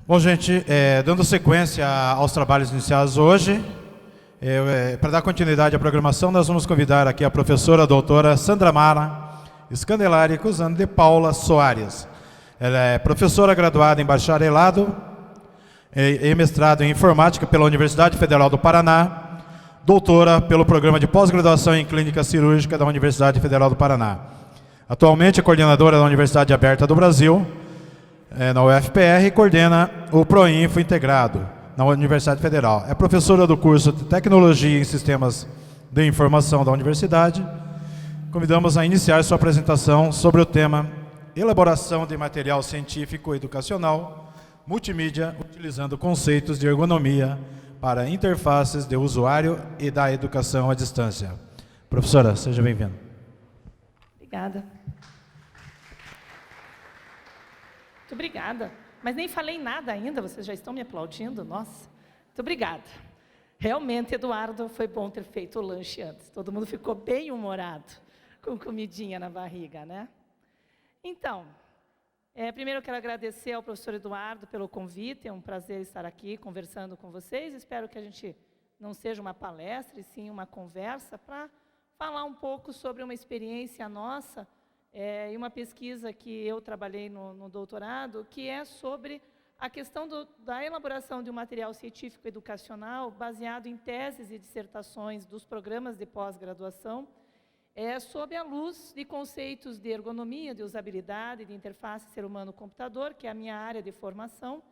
Bom, gente, dando sequência aos trabalhos iniciados hoje, para dar continuidade à programação, nós vamos convidar aqui a professora doutora Sandra Mara Scandelari Cusano de Paula Soares. Ela é professora graduada em bacharelado e mestrado em informática pela Universidade Federal do Paraná, doutora pelo programa de pós-graduação em clínica cirúrgica da Universidade Federal do Paraná. Atualmente é coordenadora da Universidade Aberta do Brasil, na UFPR, e coordena o ProInfo Integrado, na Universidade Federal. É professora do curso de Tecnologia em Sistemas de Informação da Universidade. Convidamos a iniciar sua apresentação sobre o tema Elaboração de Material Científico Educacional Multimídia, utilizando conceitos de ergonomia para interfaces de usuário e da educação à distância. Professora, seja bem-vinda. Obrigada. Muito obrigada. Mas nem falei nada ainda, vocês já estão me aplaudindo? Nossa, muito obrigada. Realmente, Eduardo, foi bom ter feito o lanche antes. Todo mundo ficou bem humorado, com comidinha na barriga, né? Então, primeiro eu quero agradecer ao professor Eduardo pelo convite. É um prazer estar aqui conversando com vocês. Espero que a gente não seja uma palestra, e sim uma conversa para falar um pouco sobre uma experiência nossa e uma pesquisa que eu trabalhei no doutorado, que é sobre a questão da elaboração de um material científico educacional baseado em teses e dissertações dos programas de pós-graduação, sob a luz de conceitos de ergonomia, de usabilidade, de interface ser humano-computador, que é a minha área de formação,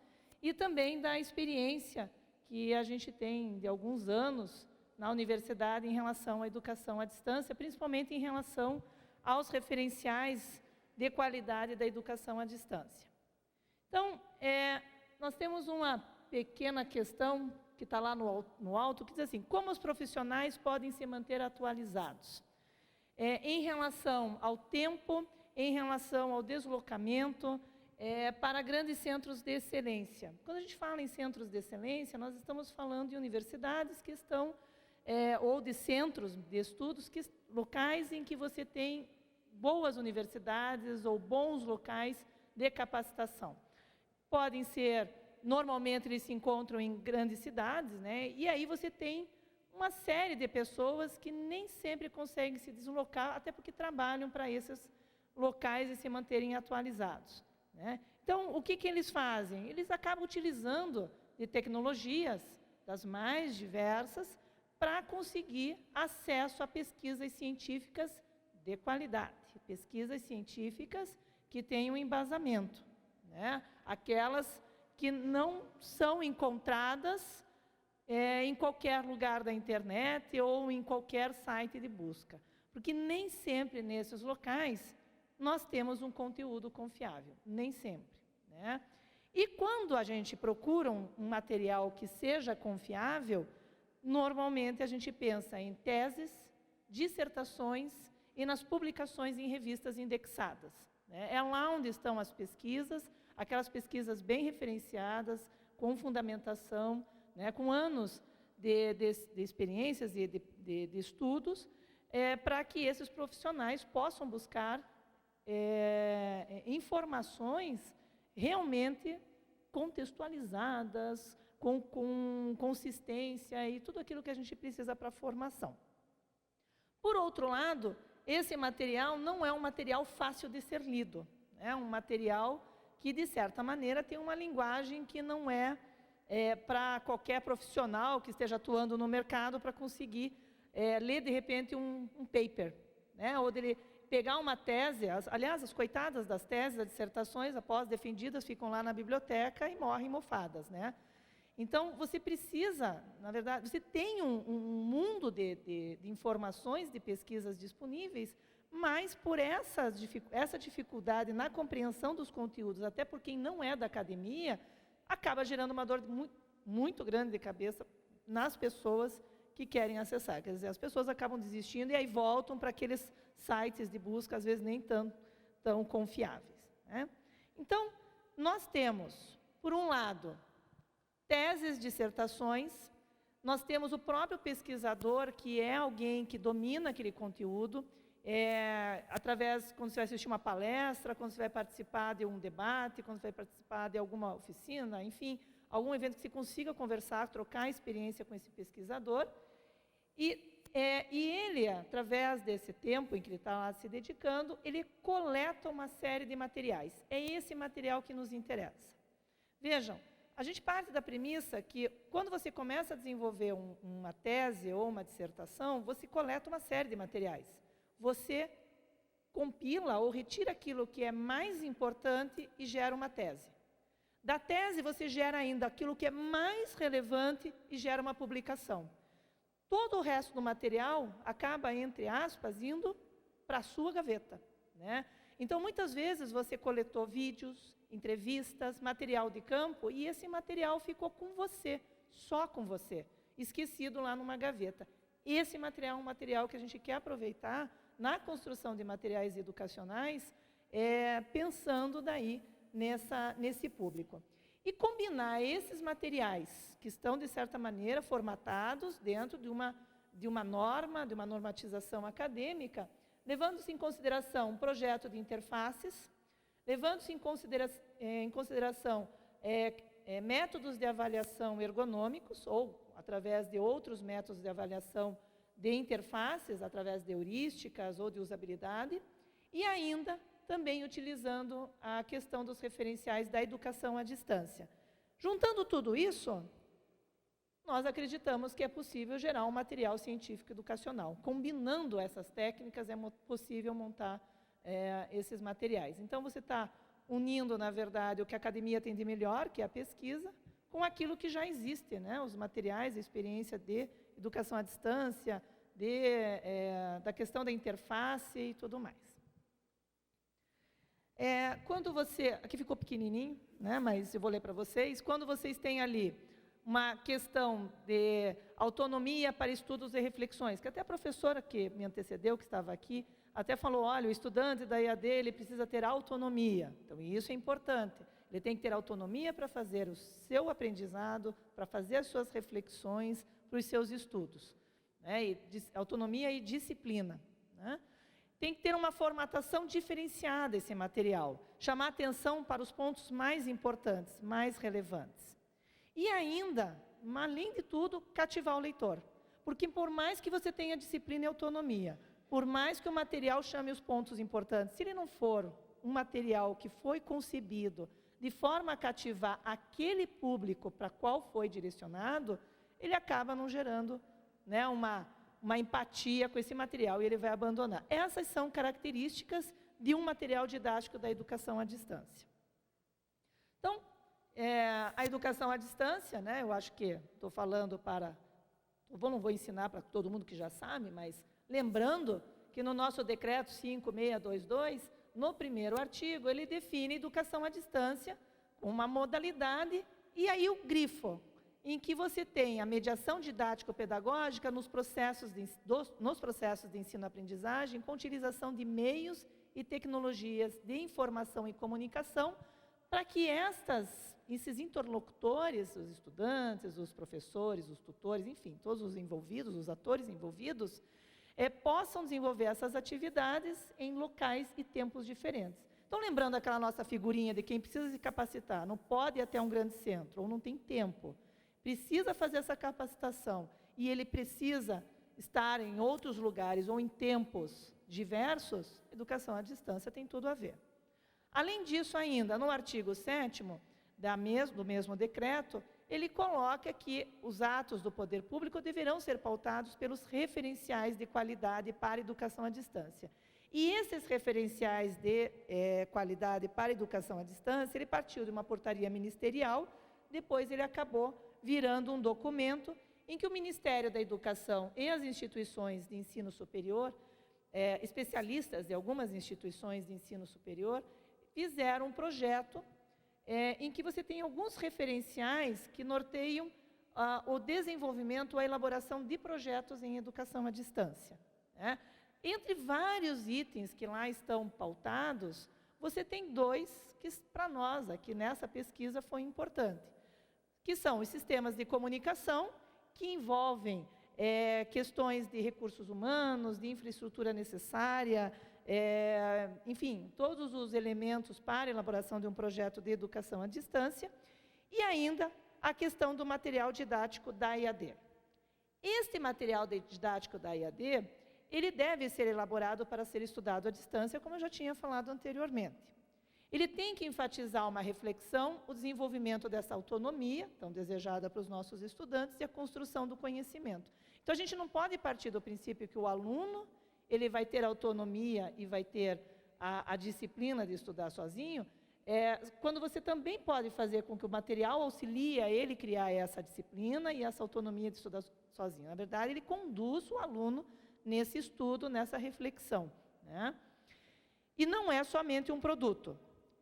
e também da experiência que a gente tem de alguns anos na universidade em relação à educação à distância, principalmente em relação aos referenciais de qualidade da educação à distância. Então, nós temos uma pequena questão que está lá no alto, que diz assim: como os profissionais podem se manter atualizados? Em relação ao tempo, em relação ao deslocamento, para grandes centros de excelência. Quando a gente fala em centros de excelência, nós estamos falando de universidades que estão, ou de centros de estudos, locais em que você tem boas universidades ou bons locais de capacitação. Podem ser, normalmente eles se encontram em grandes cidades, né? E aí você tem uma série de pessoas que nem sempre conseguem se deslocar, até porque trabalham para esses locais e se manterem atualizados, né? Então, o que eles fazem? Eles acabam utilizando de tecnologias das mais diversas para conseguir acesso a pesquisas científicas de qualidade, pesquisas científicas que tenham embasamento, né? Aquelas que não são encontradas em qualquer lugar da internet ou em qualquer site de busca, porque nem sempre nesses locais nós temos um conteúdo confiável, nem sempre, né? E quando a gente procura um material que seja confiável, normalmente a gente pensa em teses, dissertações e nas publicações em revistas indexadas, né? É lá onde estão as pesquisas, aquelas pesquisas bem referenciadas, com fundamentação, né, com anos de experiências e de estudos, para que esses profissionais possam buscar informações realmente contextualizadas, com consistência e tudo aquilo que a gente precisa para a formação. Por outro lado, esse material não é um material fácil de ser lido. É um material que, de certa maneira, tem uma linguagem que não é para qualquer profissional que esteja atuando no mercado para conseguir ler, de repente, um paper, né? Ou dele pegar uma tese. Aliás, as coitadas das teses, das dissertações, após defendidas, ficam lá na biblioteca e morrem mofadas, né? Então, você precisa, na verdade, você tem um mundo de informações, de pesquisas disponíveis, mas por essa dificuldade na compreensão dos conteúdos, até por quem não é da academia, acaba gerando uma dor muito grande de cabeça nas pessoas que querem acessar. Quer dizer, as pessoas acabam desistindo e aí voltam para aqueles sites de busca, às vezes nem tão confiáveis, né? Então, nós temos, por um lado, teses, dissertações, nós temos o próprio pesquisador, que é alguém que domina aquele conteúdo, quando você vai assistir uma palestra, quando você vai participar de um debate, quando você vai participar de alguma oficina, enfim, algum evento que você consiga conversar, trocar experiência com esse pesquisador. E ele, através desse tempo em que ele está lá se dedicando, ele coleta uma série de materiais. É esse material que nos interessa. Vejam, a gente parte da premissa que, quando você começa a desenvolver uma tese ou uma dissertação, você coleta uma série de materiais. Você compila ou retira aquilo que é mais importante e gera uma tese. Da tese, você gera ainda aquilo que é mais relevante e gera uma publicação. Todo o resto do material acaba, entre aspas, indo para a sua gaveta, né? Então, muitas vezes, você coletou vídeos, entrevistas, material de campo, e esse material ficou com você, só com você, esquecido lá numa gaveta. Esse material é um material que a gente quer aproveitar na construção de materiais educacionais, pensando daí nesse público. E combinar esses materiais, que estão, de certa maneira, formatados dentro de uma norma, de uma normatização acadêmica, levando-se em consideração um projeto de interfaces, levando-se em consideração métodos de avaliação ergonômicos, ou através de outros métodos de avaliação de interfaces, através de heurísticas ou de usabilidade, e ainda também utilizando a questão dos referenciais da educação à distância. Juntando tudo isso, nós acreditamos que é possível gerar um material científico educacional. Combinando essas técnicas, é possível montar esses materiais. Então, você está unindo, na verdade, o que a academia tem de melhor, que é a pesquisa, com aquilo que já existe, né? Os materiais, a experiência de educação à distância, da questão da interface e tudo mais. Quando você... Aqui ficou pequenininho, né? Mas eu vou ler para vocês. Quando vocês têm ali uma questão de autonomia para estudos e reflexões, que até a professora que me antecedeu, que estava aqui, até falou, olha, o estudante da EAD, ele precisa ter autonomia. Então, isso é importante. Ele tem que ter autonomia para fazer o seu aprendizado, para fazer as suas reflexões, para os seus estudos. Né? Autonomia e disciplina. Né? Tem que ter uma formatação diferenciada esse material, chamar atenção para os pontos mais importantes, mais relevantes. E ainda, além de tudo, cativar o leitor. Porque por mais que você tenha disciplina e autonomia, por mais que o material chame os pontos importantes, se ele não for um material que foi concebido de forma a cativar aquele público para qual foi direcionado, ele acaba não gerando, né, uma empatia com esse material e ele vai abandonar. Essas são características de um material didático da educação à distância. Então, a educação à distância, né, eu acho que estou falando não vou ensinar para todo mundo que já sabe, mas lembrando que no nosso decreto 5622, no primeiro artigo, ele define educação à distância com uma modalidade e aí o grifo, em que você tem a mediação didático-pedagógica nos processos de ensino-aprendizagem com utilização de meios e tecnologias de informação e comunicação para que esses interlocutores, os estudantes, os professores, os tutores, enfim, todos os envolvidos, os atores envolvidos, possam desenvolver essas atividades em locais e tempos diferentes. Então, lembrando aquela nossa figurinha de quem precisa se capacitar, não pode ir até um grande centro, ou não tem tempo, precisa fazer essa capacitação, e ele precisa estar em outros lugares ou em tempos diversos, educação à distância tem tudo a ver. Além disso, ainda, no artigo 7º do mesmo decreto, ele coloca que os atos do poder público deverão ser pautados pelos referenciais de qualidade para a educação à distância. E esses referenciais de qualidade para a educação à distância, ele partiu de uma portaria ministerial, depois ele acabou virando um documento em que o Ministério da Educação e as instituições de ensino superior, especialistas de algumas instituições de ensino superior, fizeram um projeto em que você tem alguns referenciais que norteiam o desenvolvimento, a elaboração de projetos em educação à distância. Né? Entre vários itens que lá estão pautados, você tem dois que, para nós, aqui nessa pesquisa, foi importante, que são os sistemas de comunicação, que envolvem questões de recursos humanos, de infraestrutura necessária, enfim, todos os elementos para a elaboração de um projeto de educação à distância, e ainda a questão do material didático da EAD. Este material didático da EAD, ele deve ser elaborado para ser estudado à distância, como eu já tinha falado anteriormente. Ele tem que enfatizar uma reflexão, o desenvolvimento dessa autonomia, tão desejada para os nossos estudantes, e a construção do conhecimento. Então, a gente não pode partir do princípio que o aluno ele vai ter autonomia e vai ter a disciplina de estudar sozinho, quando você também pode fazer com que o material auxilie a ele criar essa disciplina e essa autonomia de estudar sozinho. Na verdade, ele conduz o aluno nesse estudo, nessa reflexão, né? E não é somente um produto.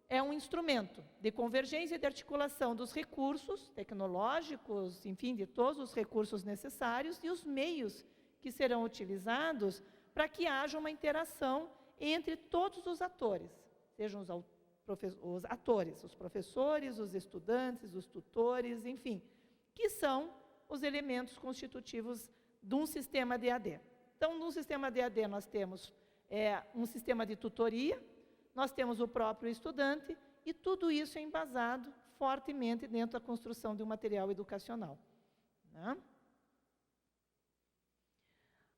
É um instrumento de convergência e de articulação dos recursos tecnológicos, enfim, de todos os recursos necessários e os meios que serão utilizados para que haja uma interação entre todos os atores, sejam os atores, os professores, os estudantes, os tutores, enfim, que são os elementos constitutivos de um sistema de EAD. Então, no sistema de EAD nós temos um sistema de tutoria, nós temos o próprio estudante, e tudo isso é embasado fortemente dentro da construção de um material educacional, né?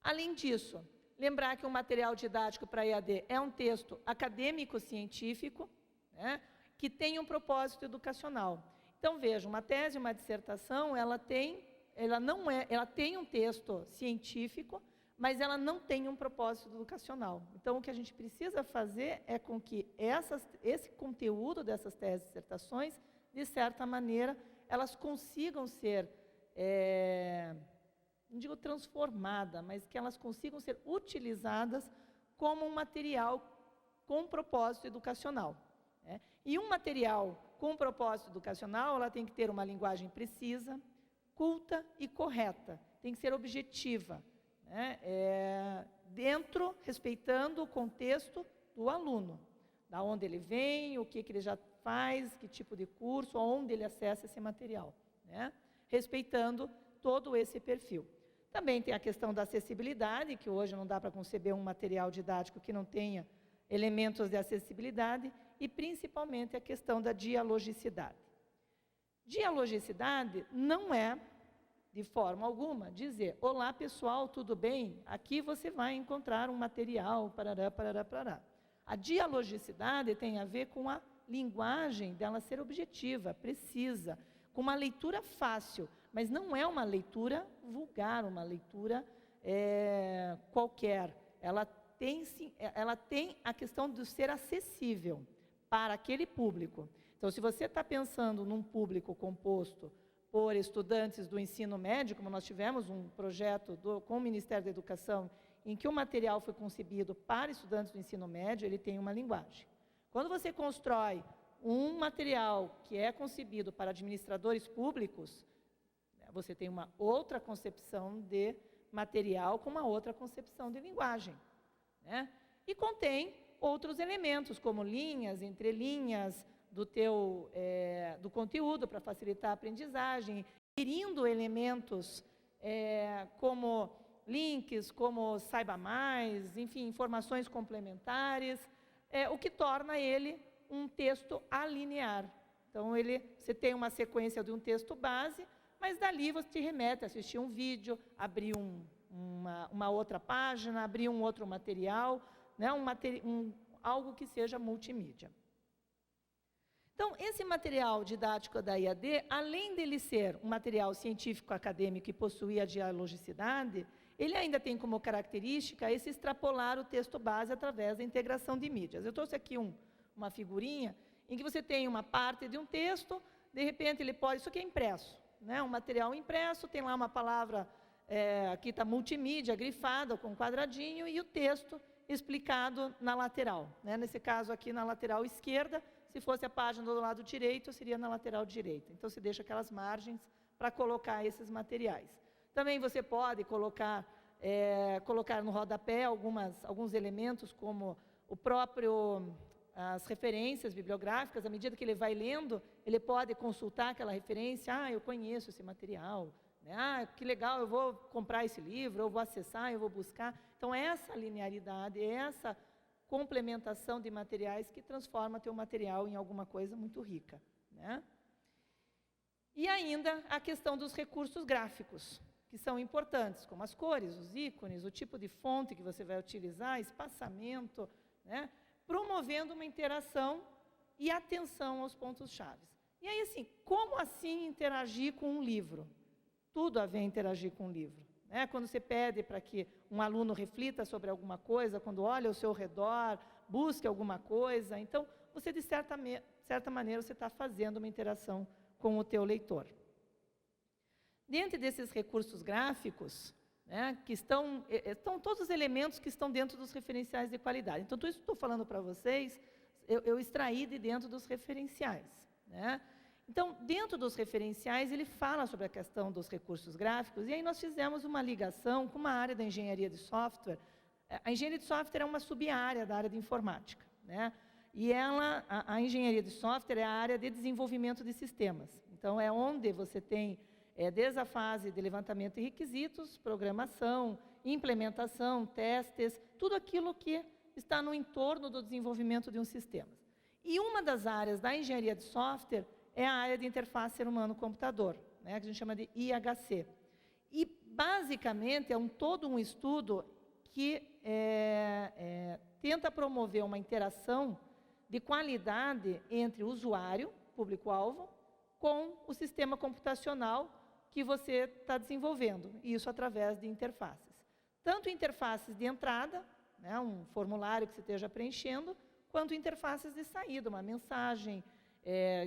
Além disso, lembrar que o material didático para EAD é um texto acadêmico-científico, né, que tem um propósito educacional. Então, veja, uma tese, uma dissertação, ela tem um texto científico, mas ela não tem um propósito educacional. Então, o que a gente precisa fazer é com que esse conteúdo dessas teses e dissertações, de certa maneira, elas consigam ser, não digo transformadas, mas que elas consigam ser utilizadas como um material com propósito educacional, né? E um material com propósito educacional, ela tem que ter uma linguagem precisa, culta e correta, tem que ser objetiva, né? Respeitando o contexto do aluno, da onde ele vem, o que ele já faz, que tipo de curso, aonde ele acessa esse material, né? Respeitando todo esse perfil. Também tem a questão da acessibilidade, que hoje não dá para conceber um material didático que não tenha elementos de acessibilidade, e principalmente a questão da dialogicidade. Dialogicidade não é, de forma alguma, dizer: olá pessoal, tudo bem? Aqui você vai encontrar um material, parará, parará, parará. A dialogicidade tem a ver com a linguagem dela ser objetiva, precisa, com uma leitura fácil, mas não é uma leitura vulgar, uma leitura qualquer. Ela tem a questão de ser acessível para aquele público. Então, se você está pensando num público composto por estudantes do ensino médio, como nós tivemos um projeto com o Ministério da Educação, em que o material foi concebido para estudantes do ensino médio, ele tem uma linguagem. Quando você constrói um material que é concebido para administradores públicos, você tem uma outra concepção de material com uma outra concepção de linguagem, né? E contém outros elementos, como linhas, entrelinhas do conteúdo para facilitar a aprendizagem, inserindo elementos como links, como saiba mais, enfim, informações complementares, o que torna ele um texto alinear. Então, você tem uma sequência de um texto base, mas dali você te remete a assistir um vídeo, abrir uma outra página, abrir um outro material, né, algo que seja multimídia. Então, esse material didático da EAD, além dele ser um material científico acadêmico e possuir a dialogicidade, ele ainda tem como característica esse extrapolar o texto base através da integração de mídias. Eu trouxe aqui uma figurinha em que você tem uma parte de um texto, de repente isso aqui é impresso, né? Um material impresso, tem lá uma palavra, aqui está multimídia, grifada, com um quadradinho, e o texto explicado na lateral, né? Nesse caso aqui na lateral esquerda, se fosse a página do lado direito, seria na lateral direita. Então, se deixa aquelas margens para colocar esses materiais. Também você pode colocar no rodapé alguns elementos, como as referências bibliográficas. À medida que ele vai lendo, ele pode consultar aquela referência. Eu conheço esse material, né? Ah, que legal, eu vou comprar esse livro, eu vou acessar, eu vou buscar. Então, essa linearidade, essa complementação de materiais que transforma teu material em alguma coisa muito rica, né? E ainda a questão dos recursos gráficos, que são importantes, como as cores, os ícones, o tipo de fonte que você vai utilizar, espaçamento, né? Promovendo uma interação e atenção aos pontos-chave. E aí, assim, como assim interagir com um livro? Tudo a ver interagir com um livro, né? Quando você pede para que um aluno reflita sobre alguma coisa, quando olha ao seu redor, busque alguma coisa, então, você, de certa maneira, você está fazendo uma interação com o teu leitor. Dentro desses recursos gráficos, né, que estão todos os elementos que estão dentro dos referenciais de qualidade. Então, tudo isso que estou falando para vocês, eu extraí de dentro dos referenciais, né? Então, dentro dos referenciais, ele fala sobre a questão dos recursos gráficos, e aí nós fizemos uma ligação com uma área da engenharia de software. A engenharia de software é uma sub-área da área de informática, né? E a engenharia de software é a área de desenvolvimento de sistemas. Então, é onde você tem, desde a fase de levantamento de requisitos, programação, implementação, testes, tudo aquilo que está no entorno do desenvolvimento de um sistema. E uma das áreas da engenharia de software é a área de interface ser humano-computador, né, que a gente chama de IHC. E, basicamente, é todo um estudo que tenta promover uma interação de qualidade entre o usuário, público-alvo, com o sistema computacional que você está desenvolvendo, e isso através de interfaces. Tanto interfaces de entrada, né, um formulário que você esteja preenchendo, quanto interfaces de saída, uma mensagem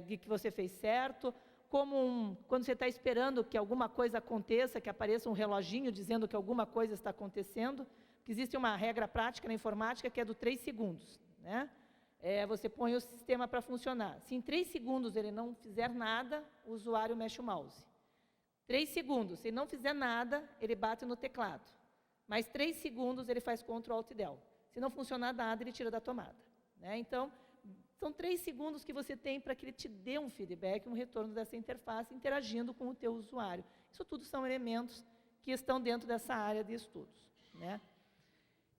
de que você fez certo, como quando você está esperando que alguma coisa aconteça, que apareça um reloginho dizendo que alguma coisa está acontecendo, que existe uma regra prática na informática que é do 3 segundos, né? Você põe o sistema para funcionar. Se em 3 segundos ele não fizer nada, o usuário mexe o mouse. 3 segundos, se ele não fizer nada, ele bate no teclado. Mais 3 segundos ele faz Ctrl Alt Del. Se não funcionar nada, ele tira da tomada, né? Então, são 3 segundos que você tem para que ele te dê um feedback, um retorno dessa interface, interagindo com o teu usuário. Isso tudo são elementos que estão dentro dessa área de estudos, né?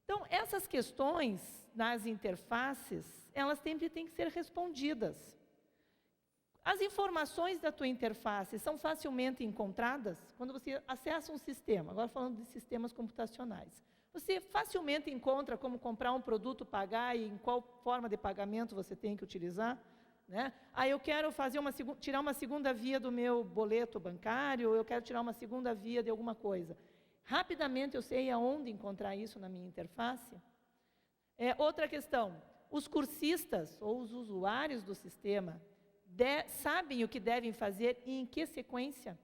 Então, essas questões nas interfaces, elas sempre têm que ser respondidas. As informações da tua interface são facilmente encontradas quando você acessa um sistema, agora falando de sistemas computacionais. Você facilmente encontra como comprar um produto, pagar e em qual forma de pagamento você tem que utilizar, né? Ah, eu quero tirar uma segunda via do meu boleto bancário, eu quero tirar uma segunda via de alguma coisa. Rapidamente eu sei aonde encontrar isso na minha interface. Outra questão, os cursistas ou os usuários do sistema sabem o que devem fazer e em que sequência.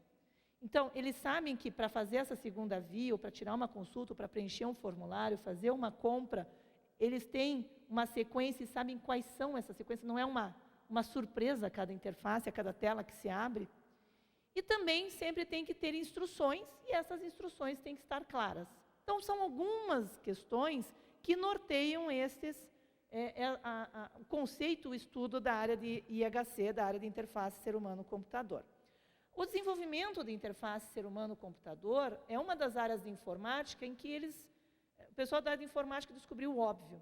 Então, eles sabem que para fazer essa segunda via, ou para tirar uma consulta, ou para preencher um formulário, fazer uma compra, eles têm uma sequência e sabem quais são essas sequências. Não é uma surpresa a cada interface, a cada tela que se abre. E também sempre tem que ter instruções, e essas instruções têm que estar claras. Então, são algumas questões que norteiam o conceito, o estudo da área de IHC, da área de interface ser humano-computador. O desenvolvimento de interface ser humano-computador é uma das áreas de informática em que o pessoal da área de informática descobriu o óbvio.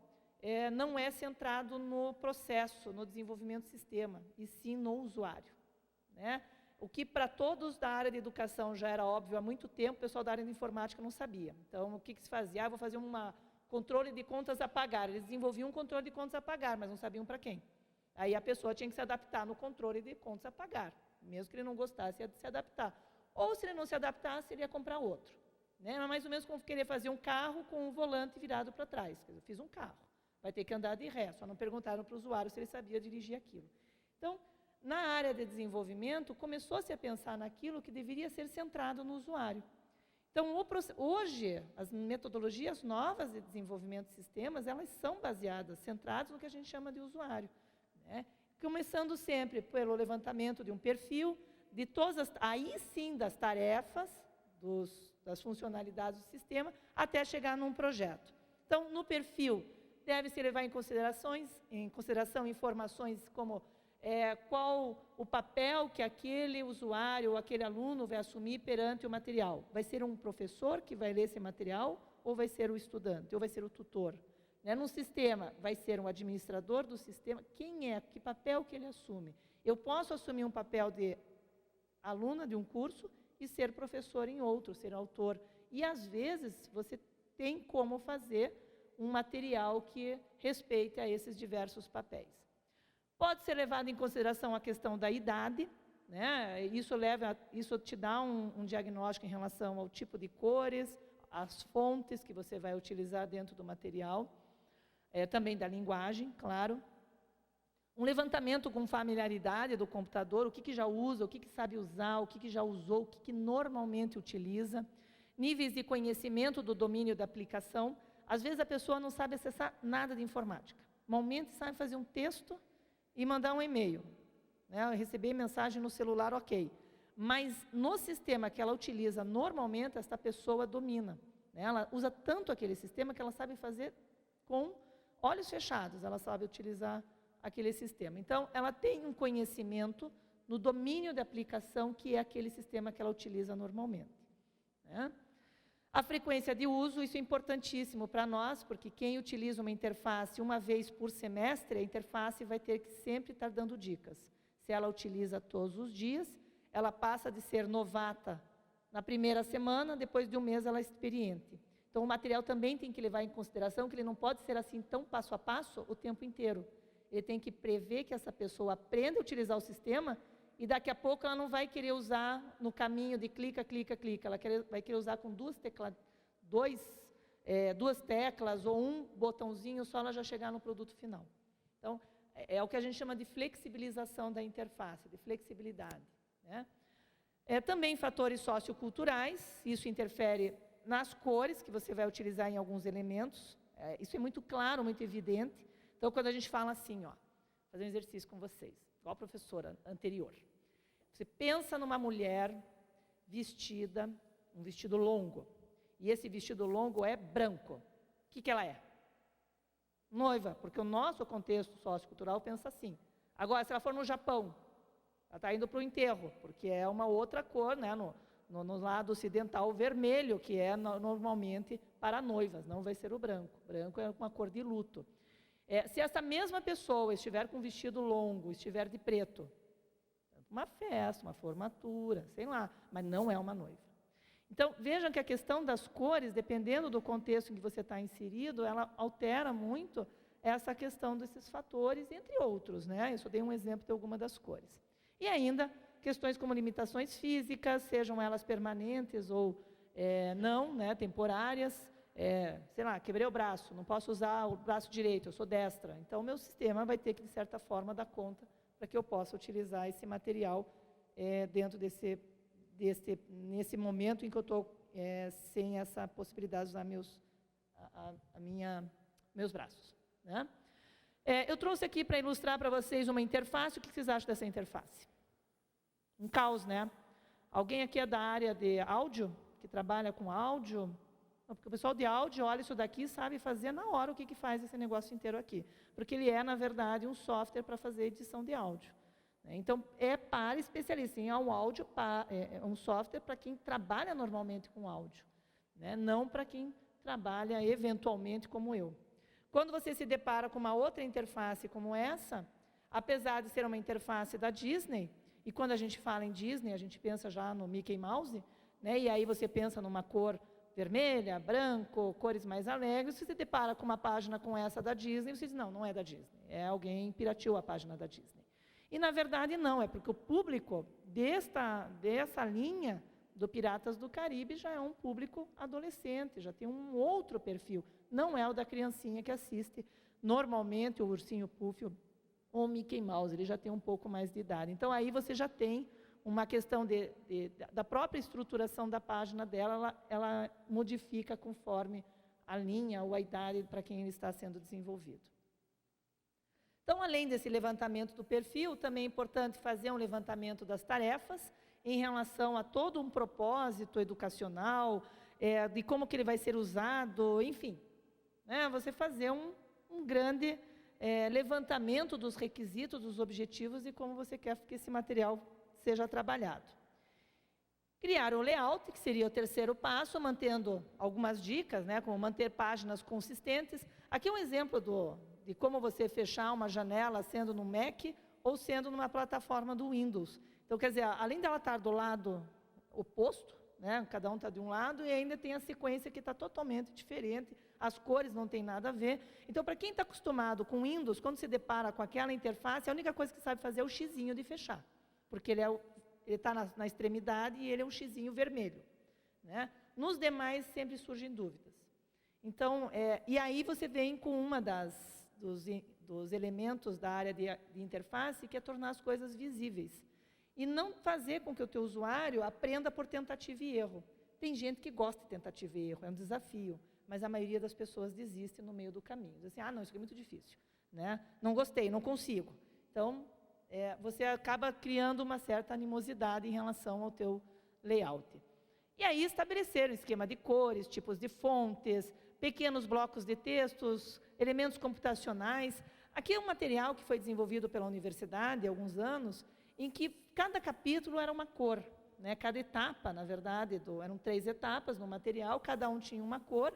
Não é centrado no processo, no desenvolvimento do sistema, e sim no usuário, né? O que para todos da área de educação já era óbvio há muito tempo, o pessoal da área de informática não sabia. Então, o que se fazia? Vou fazer um controle de contas a pagar. Eles desenvolviam um controle de contas a pagar, mas não sabiam para quem. Aí a pessoa tinha que se adaptar no controle de contas a pagar, mesmo que ele não gostasse de se adaptar. Ou se ele não se adaptasse, ele ia comprar outro, né? Mas mais ou menos como querer fazer um carro com um volante virado para trás. Quer dizer, eu fiz um carro, vai ter que andar de ré, só não perguntaram para o usuário se ele sabia dirigir aquilo. Então, na área de desenvolvimento, começou-se a pensar naquilo que deveria ser centrado no usuário. Então, hoje, as metodologias novas de desenvolvimento de sistemas, elas são baseadas, centradas no que a gente chama de usuário, né? Começando sempre pelo levantamento de um perfil, de todas aí sim das tarefas, das funcionalidades do sistema, até chegar num projeto. Então, no perfil, deve-se levar em consideração informações como qual o papel que aquele usuário ou aquele aluno vai assumir perante o material. Vai ser um professor que vai ler esse material ou vai ser o estudante, ou vai ser o tutor? No sistema, vai ser um administrador do sistema. Quem é? Que papel que ele assume? Eu posso assumir um papel de aluna de um curso e ser professor em outro, ser autor. E, às vezes, você tem como fazer um material que respeite a esses diversos papéis. Pode ser levado em consideração a questão da idade, Isso te dá um diagnóstico em relação ao tipo de cores, as fontes que você vai utilizar dentro do material, também da linguagem, claro. Um levantamento com familiaridade do computador, o que já usa, o que sabe usar, o que já usou, o que normalmente utiliza. Níveis de conhecimento do domínio da aplicação. Às vezes a pessoa não sabe acessar nada de informática. Normalmente sabe fazer um texto e mandar um e-mail. Receber mensagem no celular, ok. Mas no sistema que ela utiliza normalmente, esta pessoa domina. Ela usa tanto aquele sistema que ela sabe fazer com olhos fechados, ela sabe utilizar aquele sistema. Então, ela tem um conhecimento no domínio da aplicação, que é aquele sistema que ela utiliza normalmente. A frequência de uso, isso é importantíssimo para nós, porque quem utiliza uma interface uma vez por semestre, a interface vai ter que sempre estar dando dicas. Se ela utiliza todos os dias, ela passa de ser novata na primeira semana, depois de um mês ela é experiente. Então, o material também tem que levar em consideração que ele não pode ser assim tão passo a passo o tempo inteiro. Ele tem que prever que essa pessoa aprenda a utilizar o sistema e daqui a pouco ela não vai querer usar no caminho de clica, clica, clica. Ela vai querer usar com duas teclas ou um botãozinho só, ela já chegar no produto final. Então, é o que a gente chama de flexibilização da interface, de flexibilidade. Também fatores socioculturais, isso interfere nas cores que você vai utilizar em alguns elementos. Isso é muito claro, muito evidente. Então, quando a gente fala assim, fazer um exercício com vocês, igual a professora anterior. Você pensa numa mulher vestida, um vestido longo, e esse vestido longo é branco. O que ela é? Noiva, porque o nosso contexto sociocultural pensa assim. Agora, se ela for no Japão, ela está indo para o enterro, porque é uma outra cor, no lado ocidental, o vermelho, que é normalmente para noivas, não vai ser o branco. Branco é uma cor de luto. Se essa mesma pessoa estiver com um vestido longo, estiver de preto, uma festa, uma formatura, sei lá, mas não é uma noiva. Então, vejam que a questão das cores, dependendo do contexto em que você está inserido, ela altera muito essa questão desses fatores, entre outros. Eu só dei um exemplo de alguma das cores. E ainda, questões como limitações físicas, sejam elas permanentes ou não, temporárias. Sei lá, quebrei o braço, não posso usar o braço direito, eu sou destra. Então, o meu sistema vai ter que, de certa forma, dar conta para que eu possa utilizar esse material dentro nesse momento em que eu estou sem essa possibilidade de usar meus braços. Eu trouxe aqui para ilustrar para vocês uma interface. O que vocês acham dessa interface? Um caos, Alguém aqui é da área de áudio, que trabalha com áudio? Porque o pessoal de áudio olha isso daqui e sabe fazer na hora o que faz esse negócio inteiro aqui. Porque ele é, na verdade, um software para fazer edição de áudio. Então, é para especialistas em áudio, é um software para quem trabalha normalmente com áudio. Não para quem trabalha eventualmente como eu. Quando você se depara com uma outra interface como essa, apesar de ser uma interface da Disney, e quando a gente fala em Disney, a gente pensa já no Mickey Mouse, e aí você pensa numa cor vermelha, branco, cores mais alegres. Se você depara com uma página com essa da Disney, você diz, não é da Disney, alguém pirateou a página da Disney. E, na verdade, não, é porque o público dessa linha do Piratas do Caribe já é um público adolescente, já tem um outro perfil, não é o da criancinha que assiste normalmente o Ursinho Puff ou o Mickey Mouse, ele já tem um pouco mais de idade. Então, aí você já tem uma questão da própria estruturação da página dela, ela modifica conforme a linha ou a idade para quem ele está sendo desenvolvido. Então, além desse levantamento do perfil, também é importante fazer um levantamento das tarefas em relação a todo um propósito educacional, de como que ele vai ser usado, enfim. Você fazer um grande levantamento dos requisitos, dos objetivos e como você quer que esse material seja trabalhado. Criar um layout, que seria o terceiro passo, mantendo algumas dicas, né, como manter páginas consistentes. Aqui é um exemplo de como você fechar uma janela sendo no Mac ou sendo numa plataforma do Windows. Então, quer dizer, além dela estar do lado oposto, né, cada um está de um lado, e ainda tem a sequência que está totalmente diferente, as cores não tem nada a ver. Então, para quem está acostumado com Windows, quando se depara com aquela interface, a única coisa que sabe fazer é o xizinho de fechar, porque ele está na extremidade e ele é um xizinho vermelho, né? Nos demais sempre surgem dúvidas. Então, e aí você vem com uma dos elementos da área de interface, que é tornar as coisas visíveis. E não fazer com que o teu usuário aprenda por tentativa e erro. Tem gente que gosta de tentativa e erro, é um desafio, mas a maioria das pessoas desiste no meio do caminho. Diz assim, não, isso aqui é muito difícil, né? Não gostei, não consigo. Então, você acaba criando uma certa animosidade em relação ao teu layout. E aí estabelecer um esquema de cores, tipos de fontes, pequenos blocos de textos, elementos computacionais. Aqui é um material que foi desenvolvido pela universidade há alguns anos, em que cada capítulo era uma cor, né? Cada etapa, na verdade, eram 3 etapas no material, cada um tinha uma cor,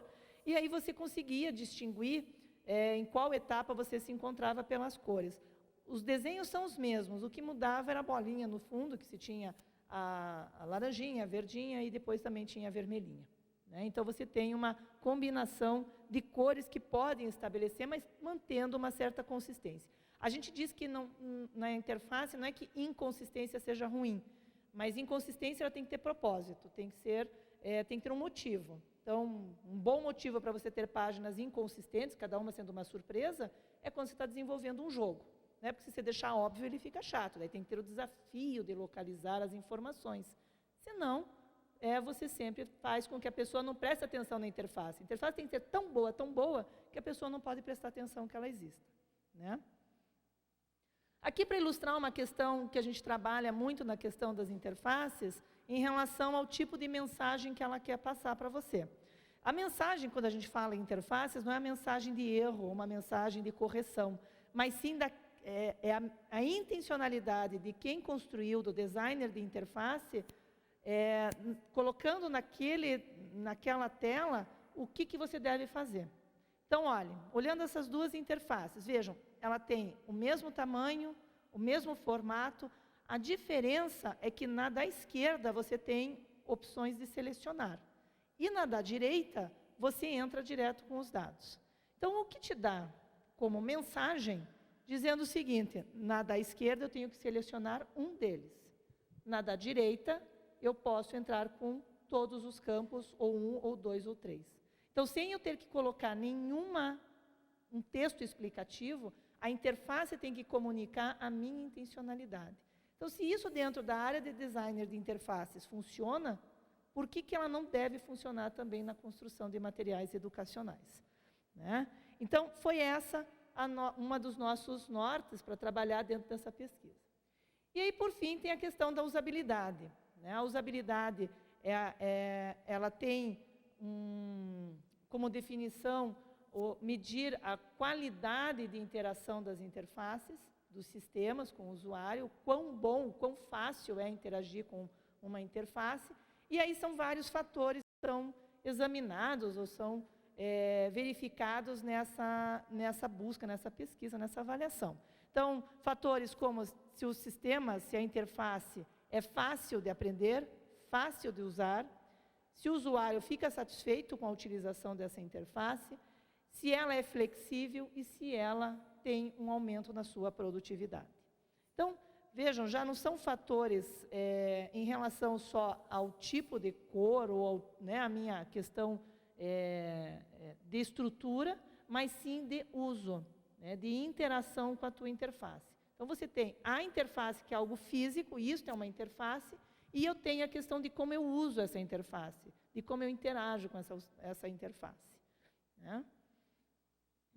e aí você conseguia distinguir em qual etapa você se encontrava pelas cores. Os desenhos são os mesmos, o que mudava era a bolinha no fundo, que se tinha a laranjinha, a verdinha e depois também tinha a vermelhinha, né? Então você tem uma combinação de cores que podem estabelecer, mas mantendo uma certa consistência. A gente diz que na interface não é que inconsistência seja ruim, mas inconsistência ela tem que ter propósito, tem que ter um motivo. Então, um bom motivo para você ter páginas inconsistentes, cada uma sendo uma surpresa, é quando você está desenvolvendo um jogo. Né? Porque se você deixar óbvio, ele fica chato. Daí tem que ter o desafio de localizar as informações. Senão, você sempre faz com que a pessoa não preste atenção na interface. A interface tem que ser tão boa, que a pessoa não pode prestar atenção que ela exista, né? Aqui, para ilustrar uma questão que a gente trabalha muito na questão das interfaces, em relação ao tipo de mensagem que ela quer passar para você. A mensagem, quando a gente fala em interfaces, não é a mensagem de erro, uma mensagem de correção, mas sim a intencionalidade de quem construiu, do designer de interface, colocando naquela tela o que você deve fazer. Então, olhem, olhando essas duas interfaces, vejam, ela tem o mesmo tamanho, o mesmo formato, a diferença é que na da esquerda você tem opções de selecionar, e na da direita você entra direto com os dados. Então, o que te dá como mensagem, dizendo o seguinte, na da esquerda eu tenho que selecionar um deles, na da direita eu posso entrar com todos os campos, ou 1, ou 2, ou 3. Então, sem eu ter que colocar um texto explicativo, a interface tem que comunicar a minha intencionalidade. Então, se isso dentro da área de designer de interfaces funciona, por que ela não deve funcionar também na construção de materiais educacionais, né? Então, foi essa uma dos nossos nortes para trabalhar dentro dessa pesquisa. E aí, por fim, tem a questão da usabilidade, né? A usabilidade, ela tem como definição medir a qualidade de interação das interfaces, dos sistemas com o usuário, quão bom, quão fácil é interagir com uma interface, e aí são vários fatores que são examinados ou são verificados nessa busca, nessa pesquisa, nessa avaliação. Então, fatores como se o sistema, se a interface é fácil de aprender, fácil de usar, se o usuário fica satisfeito com a utilização dessa interface, se ela é flexível e se ela tem um aumento na sua produtividade. Então, vejam, já não são fatores em relação só ao tipo de cor ou a minha questão de estrutura, mas sim de uso, né, de interação com a tua interface. Então, você tem a interface, que é algo físico, e isso é uma interface, e eu tenho a questão de como eu uso essa interface, de como eu interajo com essa interface, né?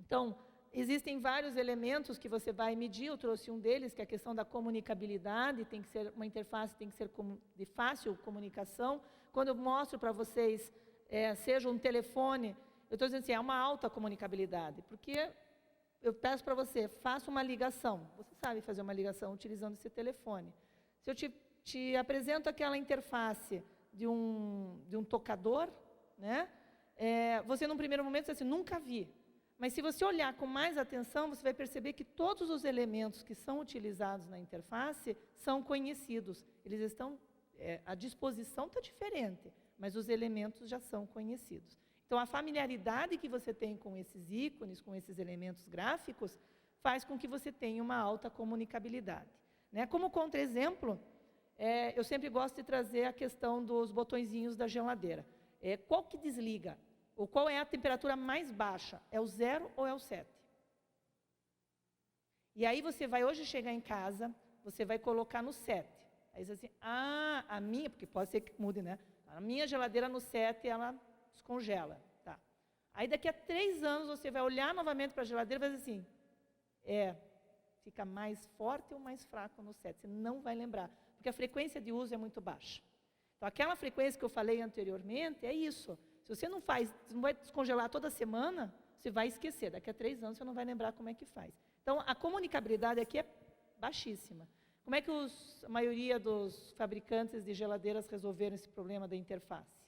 Então, existem vários elementos que você vai medir, eu trouxe um deles, que é a questão da comunicabilidade, tem que ser uma interface, tem que ser de fácil comunicação. Quando eu mostro para vocês, seja um telefone, eu estou dizendo assim, é uma alta comunicabilidade, porque eu peço para você, faça uma ligação. Você sabe fazer uma ligação utilizando esse telefone. Se eu te apresento aquela interface de um tocador, né? Você, num primeiro momento, diz assim, nunca vi. Mas se você olhar com mais atenção, você vai perceber que todos os elementos que são utilizados na interface são conhecidos. Eles estão, a disposição está diferente, mas os elementos já são conhecidos. Então, a familiaridade que você tem com esses ícones, com esses elementos gráficos, faz com que você tenha uma alta comunicabilidade. Né? Como contra-exemplo, eu sempre gosto de trazer a questão dos botõezinhos da geladeira. Qual que desliga? Ou qual é a temperatura mais baixa? É o 0 ou é o 7? E aí você vai hoje chegar em casa, você vai colocar no 7. Aí você diz assim, a minha, porque pode ser que mude, né? A minha geladeira no 7, ela descongela. Tá. Aí daqui a 3 anos você vai olhar novamente para a geladeira e vai dizer assim, fica mais forte ou mais fraco no 7? Você não vai lembrar, porque a frequência de uso é muito baixa. Então, aquela frequência que eu falei anteriormente é isso. Se você não vai descongelar toda semana, você vai esquecer. Daqui a 3 anos você não vai lembrar como é que faz. Então, a comunicabilidade aqui é baixíssima. Como é que a maioria dos fabricantes de geladeiras resolveram esse problema da interface?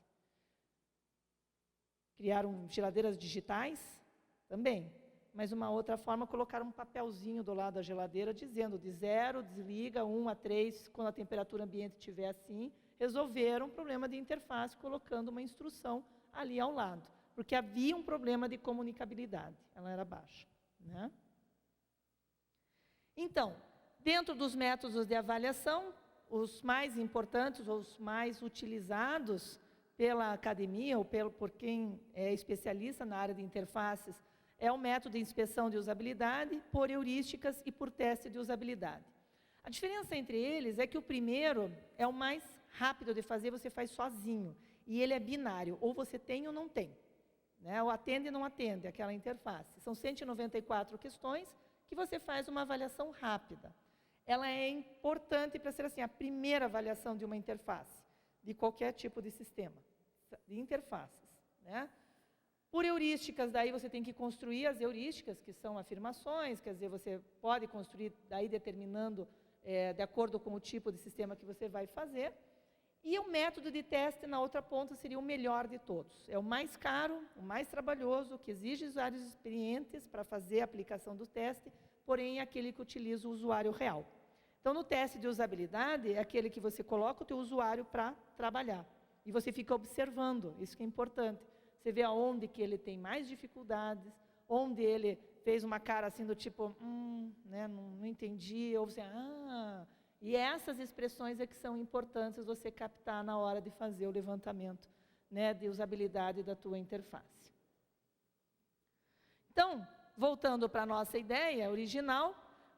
Criaram geladeiras digitais? Também. Mas uma outra forma, colocaram um papelzinho do lado da geladeira dizendo de 0, desliga, 1 a 3, quando a temperatura ambiente estiver assim. Resolveram o problema de interface colocando uma instrução ali ao lado, porque havia um problema de comunicabilidade, ela era baixa. Né? Então, dentro dos métodos de avaliação, os mais importantes, os mais utilizados pela academia ou por quem é especialista na área de interfaces, é o método de inspeção de usabilidade, por heurísticas e por teste de usabilidade. A diferença entre eles é que o primeiro é o mais rápido de fazer, você faz sozinho. E ele é binário, ou você tem ou não tem. Né? Ou atende ou não atende aquela interface. São 194 questões que você faz uma avaliação rápida. Ela é importante para ser assim, a primeira avaliação de uma interface, de qualquer tipo de sistema, de interfaces. Né? Por heurísticas, daí você tem que construir as heurísticas, que são afirmações, quer dizer, você pode construir, daí determinando, de acordo com o tipo de sistema que você vai fazer. E o método de teste, na outra ponta, seria o melhor de todos. É o mais caro, o mais trabalhoso, que exige usuários experientes para fazer a aplicação do teste, porém é aquele que utiliza o usuário real. Então, no teste de usabilidade, é aquele que você coloca o teu usuário para trabalhar. E você fica observando, isso que é importante. Você vê aonde que ele tem mais dificuldades, onde ele fez uma cara assim do tipo, né, não entendi, ou você, E essas expressões é que são importantes você captar na hora de fazer o levantamento, né, de usabilidade da tua interface. Então, voltando para a nossa ideia original,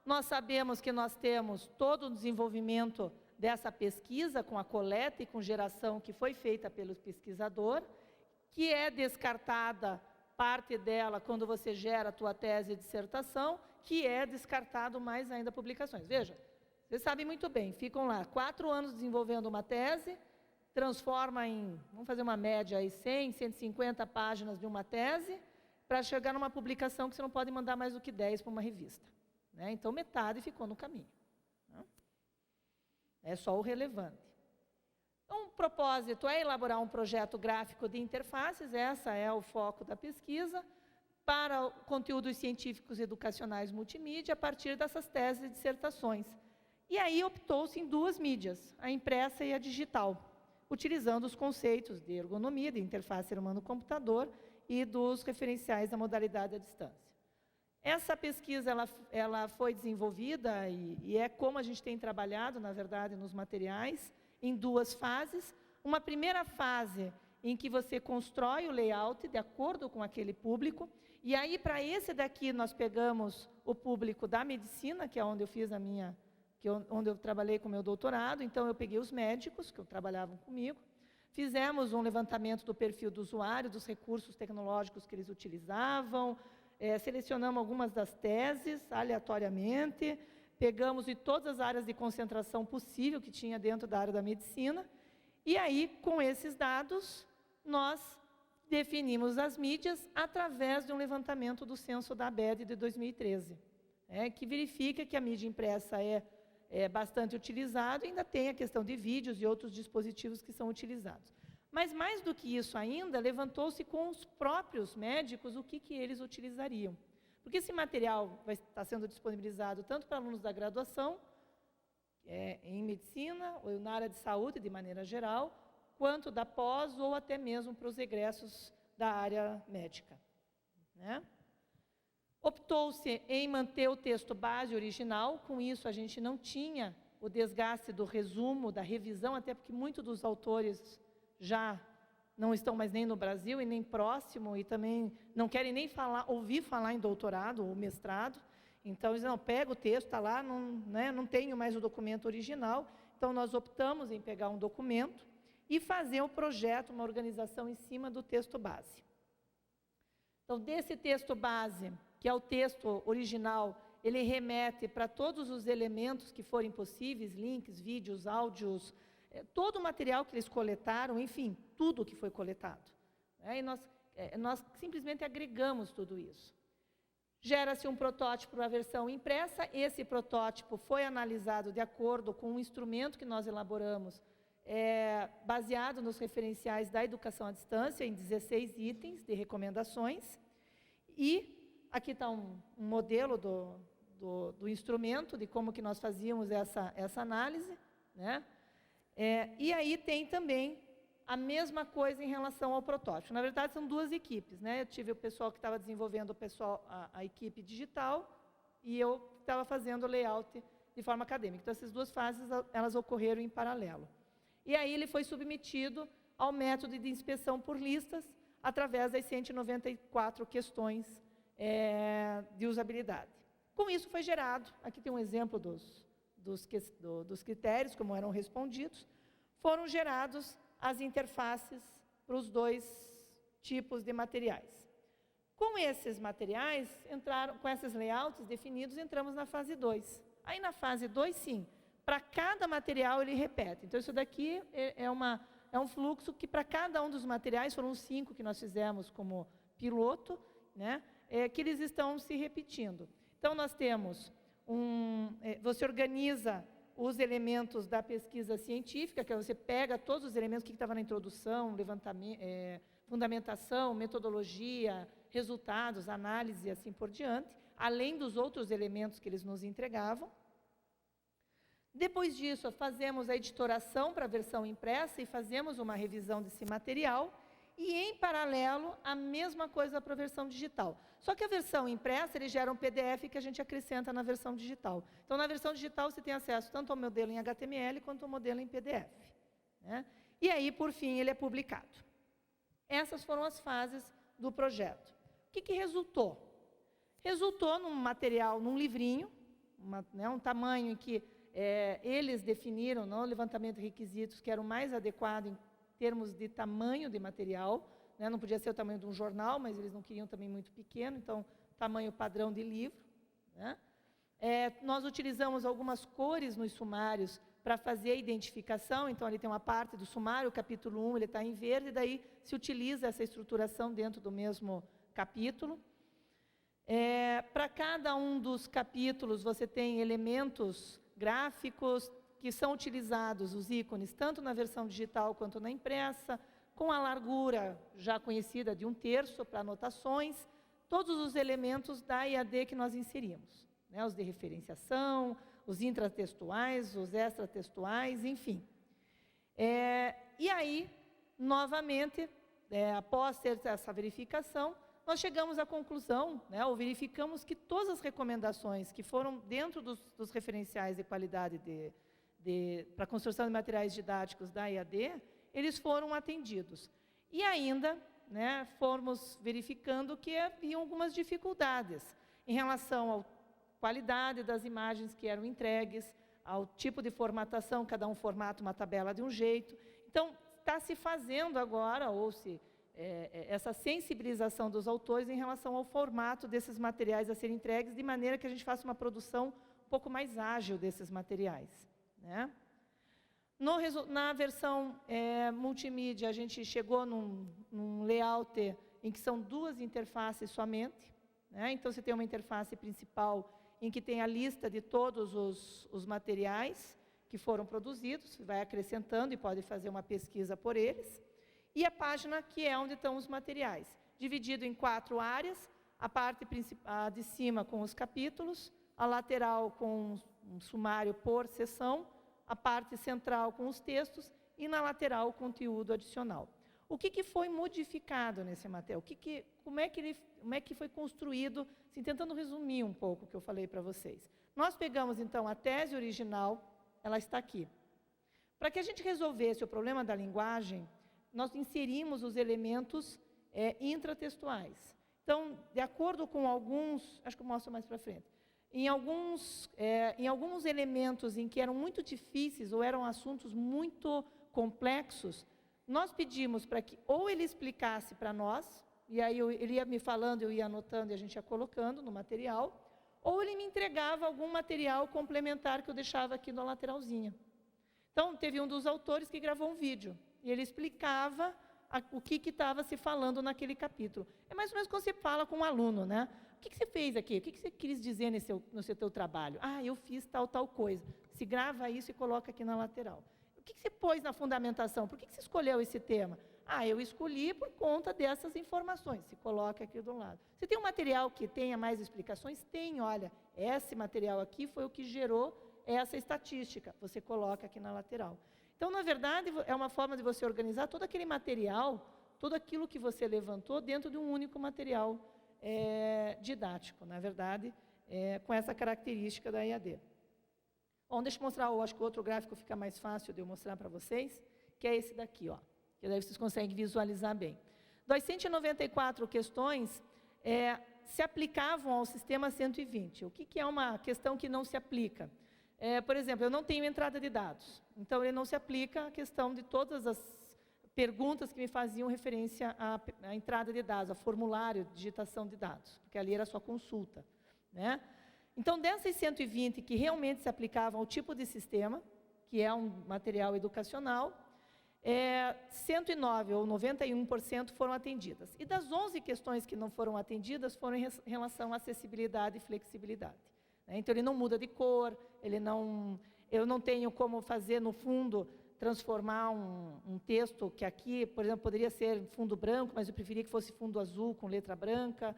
nós sabemos que nós temos todo o desenvolvimento dessa pesquisa com a coleta e com geração que foi feita pelo pesquisador, que é descartada parte dela quando você gera a tua tese e dissertação, que é descartado mais ainda publicações. Veja, vocês sabem muito bem, ficam lá 4 anos desenvolvendo uma tese, transforma em, vamos fazer uma média aí, 100, 150 páginas de uma tese, para chegar numa publicação que você não pode mandar mais do que 10 para uma revista. Né? Então, metade ficou no caminho. Né? É só o relevante. Então, o propósito é elaborar um projeto gráfico de interfaces, essa é o foco da pesquisa, para conteúdos científicos e educacionais multimídia, a partir dessas teses e dissertações. E aí optou-se em 2 mídias, a impressa e a digital, utilizando os conceitos de ergonomia, de interface ser humano-computador e dos referenciais da modalidade à distância. Essa pesquisa ela foi desenvolvida e é como a gente tem trabalhado, na verdade, nos materiais, em 2 fases. Uma primeira fase em que você constrói o layout de acordo com aquele público, e aí para esse daqui nós pegamos o público da medicina, que é onde eu fiz onde eu trabalhei com o meu doutorado, então eu peguei os médicos que trabalhavam comigo, fizemos um levantamento do perfil do usuário, dos recursos tecnológicos que eles utilizavam, selecionamos algumas das teses aleatoriamente, pegamos de todas as áreas de concentração possível que tinha dentro da área da medicina, e aí, com esses dados, nós definimos as mídias através de um levantamento do censo da ABED de 2013, que verifica que a mídia impressa é bastante utilizada e ainda tem a questão de vídeos e outros dispositivos que são utilizados. Mas, mais do que isso ainda, levantou-se com os próprios médicos o que eles utilizariam. Porque esse material vai estar sendo disponibilizado tanto para alunos da graduação, em medicina, ou na área de saúde, de maneira geral, quanto da pós, ou até mesmo para os egressos da área médica. Optou-se em manter o texto base original, com isso a gente não tinha o desgaste do resumo, da revisão, até porque muitos dos autores já não estão mais nem no Brasil e nem próximo, e também não querem nem ouvir falar em doutorado ou mestrado. Então, eles não, pega o texto, está lá, não tenho mais o documento original. Então, nós optamos em pegar um documento e fazer um projeto, uma organização em cima do texto base. Então, desse texto base, que é o texto original, ele remete para todos os elementos que forem possíveis, links, vídeos, áudios, todo o material que eles coletaram, enfim, tudo que foi coletado. E nós simplesmente agregamos tudo isso. Gera-se um protótipo para a versão impressa, esse protótipo foi analisado de acordo com um instrumento que nós elaboramos, baseado nos referenciais da educação à distância, em 16 itens de recomendações, e aqui está um modelo do instrumento, de como que nós fazíamos essa análise, e aí tem também a mesma coisa em relação ao protótipo. Na verdade, são duas equipes. Eu tive o pessoal que estava desenvolvendo a equipe digital e eu estava fazendo o layout de forma acadêmica. Então, essas duas fases, elas ocorreram em paralelo. E aí ele foi submetido ao método de inspeção por listas, através das 194 questões de usabilidade. Com isso foi gerado, aqui tem um exemplo dos critérios, como eram respondidos, foram gerados as interfaces para os dois tipos de materiais. Com esses materiais, com esses layouts definidos, entramos na fase 2. Aí na fase 2, sim, para cada material ele repete. Então isso daqui é um fluxo que para cada um dos materiais, foram 5 que nós fizemos como piloto, que eles estão se repetindo. Então nós temos você organiza os elementos da pesquisa científica, que você pega todos os elementos que estava na introdução, levantamento, fundamentação, metodologia, resultados, análise e assim por diante, além dos outros elementos que eles nos entregavam. Depois disso, fazemos a editoração para a versão impressa e fazemos uma revisão desse material, e, em paralelo, a mesma coisa para a versão digital. Só que a versão impressa, ele gera um PDF que a gente acrescenta na versão digital. Então, na versão digital, você tem acesso tanto ao modelo em HTML quanto ao modelo em PDF. E aí, por fim, ele é publicado. Essas foram as fases do projeto. O que resultou? Resultou num material, num livrinho, um tamanho em que eles definiram, no levantamento de requisitos, que era o mais adequado em termos de tamanho de material, não podia ser o tamanho de um jornal, mas eles não queriam também muito pequeno, então, tamanho padrão de livro. Nós utilizamos algumas cores nos sumários para fazer a identificação, então, ali tem uma parte do sumário, o capítulo 1, ele está em verde, e daí se utiliza essa estruturação dentro do mesmo capítulo. Para cada um dos capítulos, você tem elementos gráficos, que são utilizados, os ícones, tanto na versão digital quanto na impressa, com a largura já conhecida de 1/3 para anotações, todos os elementos da IAD que nós inserimos, os de referenciação, os intratextuais, os extratextuais, enfim. E aí, novamente, após ter essa verificação, nós chegamos à conclusão, ou verificamos que todas as recomendações que foram dentro dos referenciais de qualidade para a construção de materiais didáticos da IAD, eles foram atendidos. E ainda, fomos verificando que haviam algumas dificuldades em relação à qualidade das imagens que eram entregues, ao tipo de formatação, cada um formata uma tabela de um jeito. Então, está se fazendo agora, essa sensibilização dos autores em relação ao formato desses materiais a serem entregues, de maneira que a gente faça uma produção um pouco mais ágil desses materiais. Na versão multimídia, a gente chegou num layout em que são 2 interfaces somente, né? Então, você tem uma interface principal em que tem a lista de todos os materiais que foram produzidos, vai acrescentando e pode fazer uma pesquisa por eles. E a página que é onde estão os materiais, dividido em 4 áreas, a parte de cima com os capítulos, a lateral com um sumário por seção, a parte central com os textos e na lateral o conteúdo adicional. O que foi modificado nesse material? Como é que foi construído, assim, tentando resumir um pouco o que eu falei para vocês. Nós pegamos, então, a tese original, ela está aqui. Para que a gente resolvesse o problema da linguagem, nós inserimos os elementos intratextuais. Então, de acordo com alguns, acho que eu mostro mais para frente, em alguns elementos em que eram muito difíceis ou eram assuntos muito complexos, nós pedimos para que ou ele explicasse para nós, e aí ele ia me falando, eu ia anotando e a gente ia colocando no material, ou ele me entregava algum material complementar que eu deixava aqui na lateralzinha. Então, teve um dos autores que gravou um vídeo, e ele explicava o que estava se falando naquele capítulo. É mais ou menos quando você fala com um aluno, né? O que você fez aqui? O que você quis dizer no seu trabalho? Ah, eu fiz tal coisa. Se grava isso e coloca aqui na lateral. O que você pôs na fundamentação? Por que você escolheu esse tema? Ah, eu escolhi por conta dessas informações. Se coloca aqui do lado. Você tem um material que tenha mais explicações? Tem, olha, esse material aqui foi o que gerou essa estatística. Você coloca aqui na lateral. Então, na verdade, é uma forma de você organizar todo aquele material, tudo aquilo que você levantou dentro de um único material didático, na verdade, com essa característica da EAD. Bom, deixa eu mostrar, acho que o outro gráfico fica mais fácil de eu mostrar para vocês, que é esse daqui, ó, que daí vocês conseguem visualizar bem. Das 194 questões, se aplicavam ao sistema 120. O que é uma questão que não se aplica? Por exemplo, eu não tenho entrada de dados, então ele não se aplica à questão de todas as perguntas que me faziam referência à entrada de dados, a formulário de digitação de dados, porque ali era só consulta, né? Então, dessas 120 que realmente se aplicavam ao tipo de sistema, que é um material educacional, 109 ou 91% foram atendidas. E das 11 questões que não foram atendidas, foram em relação à acessibilidade e flexibilidade. Então, ele não muda de cor, eu não tenho como fazer, no fundo, transformar um texto que aqui, por exemplo, poderia ser fundo branco, mas eu preferia que fosse fundo azul com letra branca.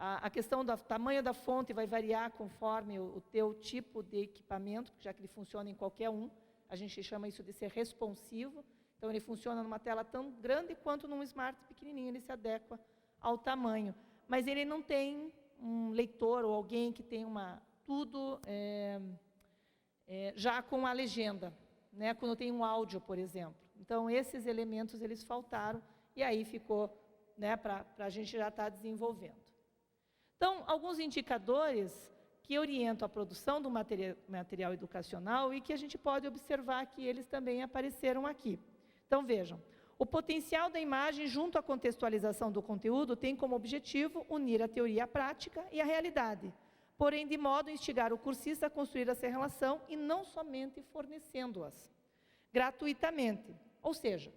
A questão do tamanho da fonte vai variar conforme o teu tipo de equipamento, já que ele funciona em qualquer um. A gente chama isso de ser responsivo. Então, ele funciona numa tela tão grande quanto num smart pequenininho, ele se adequa ao tamanho. Mas ele não tem um leitor ou alguém que tem tudo já com a legenda, né? Quando tem um áudio, por exemplo. Então, esses elementos, eles faltaram, e aí ficou, né, para a gente já estar desenvolvendo. Então, alguns indicadores que orientam a produção do material educacional e que a gente pode observar que eles também apareceram aqui. Então, vejam, o potencial da imagem junto à contextualização do conteúdo tem como objetivo unir a teoria à prática e à realidade, porém, de modo a instigar o cursista a construir essa relação e não somente fornecendo-as gratuitamente. Ou seja,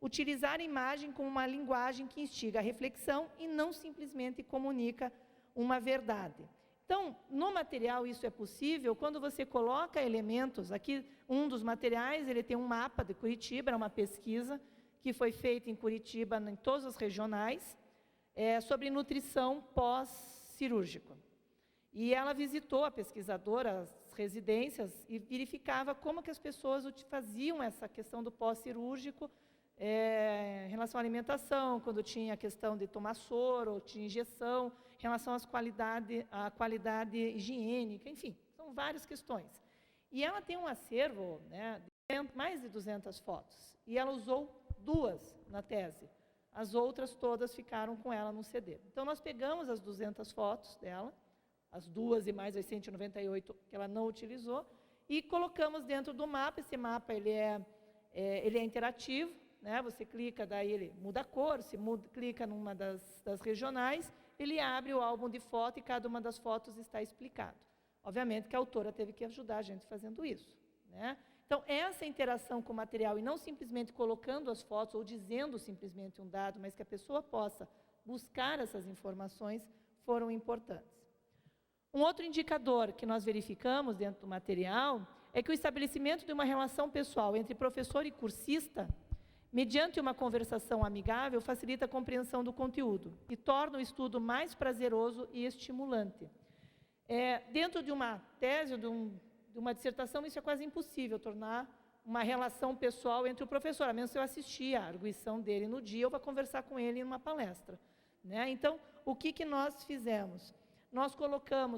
utilizar a imagem como uma linguagem que instiga a reflexão e não simplesmente comunica uma verdade. Então, no material isso é possível quando você coloca elementos. Aqui, um dos materiais, ele tem um mapa de Curitiba, era uma pesquisa que foi feita em Curitiba, em todas as regionais, sobre nutrição pós-cirúrgico. E ela visitou, a pesquisadora, as residências, e verificava como que as pessoas faziam essa questão do pós-cirúrgico, em relação à alimentação, quando tinha a questão de tomar soro, tinha injeção, em relação à qualidade higiênica, enfim, são várias questões. E ela tem um acervo, né, de mais de 200 fotos, e ela usou 2 na tese. As outras todas ficaram com ela no CD. Então, nós pegamos as 200 fotos dela, as 2 e mais as 198 que ela não utilizou, e colocamos dentro do mapa. Esse mapa ele é interativo, né? Você clica, daí ele muda a cor, clica numa das regionais, ele abre o álbum de foto e cada uma das fotos está explicado. Obviamente que a autora teve que ajudar a gente fazendo isso, né? Então, essa interação com o material, e não simplesmente colocando as fotos ou dizendo simplesmente um dado, mas que a pessoa possa buscar essas informações, foram importantes. Um outro indicador que nós verificamos dentro do material é que o estabelecimento de uma relação pessoal entre professor e cursista, mediante uma conversação amigável, facilita a compreensão do conteúdo e torna o estudo mais prazeroso e estimulante. Dentro de uma tese, de uma dissertação, isso é quase impossível, tornar uma relação pessoal entre o professor, a menos que eu assistir a arguição dele no dia, eu vou conversar com ele em uma palestra, né? Então, o que nós fizemos? Nós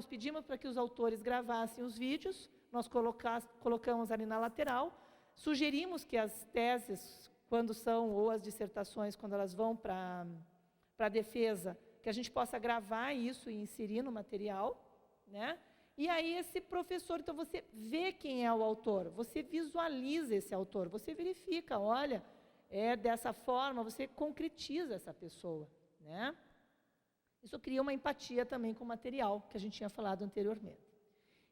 pedimos para que os autores gravassem os vídeos, nós colocamos ali na lateral, sugerimos que as teses, quando são, ou as dissertações, quando elas vão para a defesa, que a gente possa gravar isso e inserir no material, né? E aí esse professor, então você vê quem é o autor, você visualiza esse autor, você verifica, olha, dessa forma, você concretiza essa pessoa, né? Isso cria uma empatia também com o material, que a gente tinha falado anteriormente.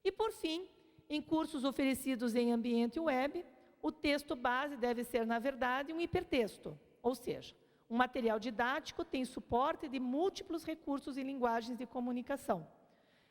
E, por fim, em cursos oferecidos em ambiente web, o texto base deve ser, na verdade, um hipertexto, ou seja, um material didático tem suporte de múltiplos recursos e linguagens de comunicação.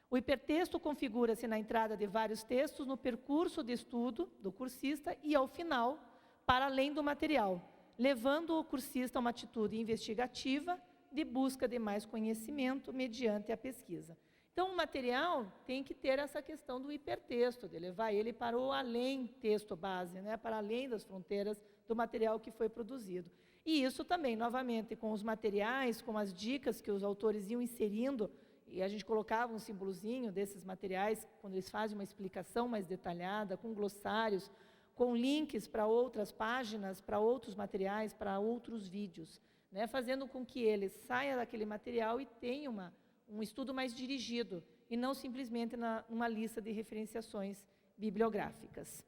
O hipertexto configura-se na entrada de vários textos no percurso de estudo do cursista e, ao final, para além do material, levando o cursista a uma atitude investigativa de busca de mais conhecimento mediante a pesquisa. Então, o material tem que ter essa questão do hipertexto, de levar ele para o além texto base, né, para além das fronteiras do material que foi produzido. E isso também, novamente, com os materiais, com as dicas que os autores iam inserindo, e a gente colocava um símbolozinho desses materiais, quando eles fazem uma explicação mais detalhada, com glossários, com links para outras páginas, para outros materiais, para outros vídeos, né, fazendo com que ele saia daquele material e tenha um estudo mais dirigido, e não simplesmente numa lista de referenciações bibliográficas.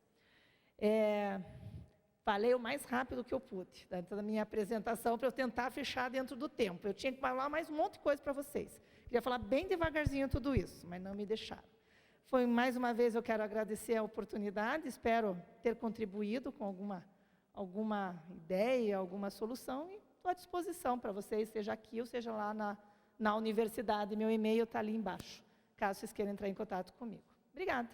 Falei o mais rápido que eu pude, dentro da minha apresentação, para eu tentar fechar dentro do tempo. Eu tinha que falar mais um monte de coisa para vocês. Queria falar bem devagarzinho tudo isso, mas não me deixaram. Mais uma vez, eu quero agradecer a oportunidade, espero ter contribuído com alguma ideia, alguma solução, e estou à disposição para vocês, seja aqui ou seja lá na universidade. Meu e-mail está ali embaixo, caso vocês queiram entrar em contato comigo. Obrigada.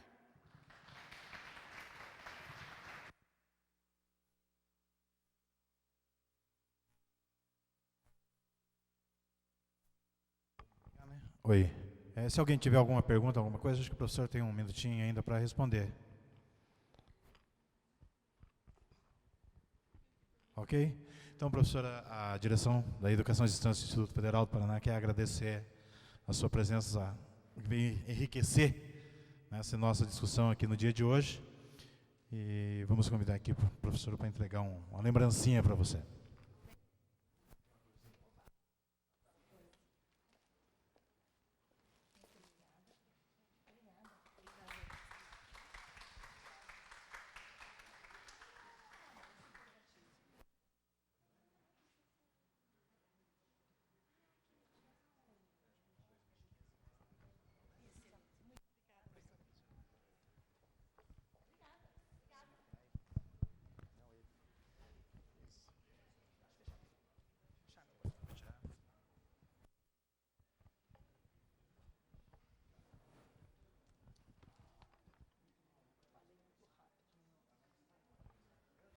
Oi. Se alguém tiver alguma pergunta, alguma coisa, acho que o professor tem um minutinho ainda para responder. Ok? Então, professora, a direção da Educação à Distância do Instituto Federal do Paraná quer agradecer a sua presença, que veio enriquecer essa nossa discussão aqui no dia de hoje. E vamos convidar aqui o professor para entregar uma lembrancinha para você.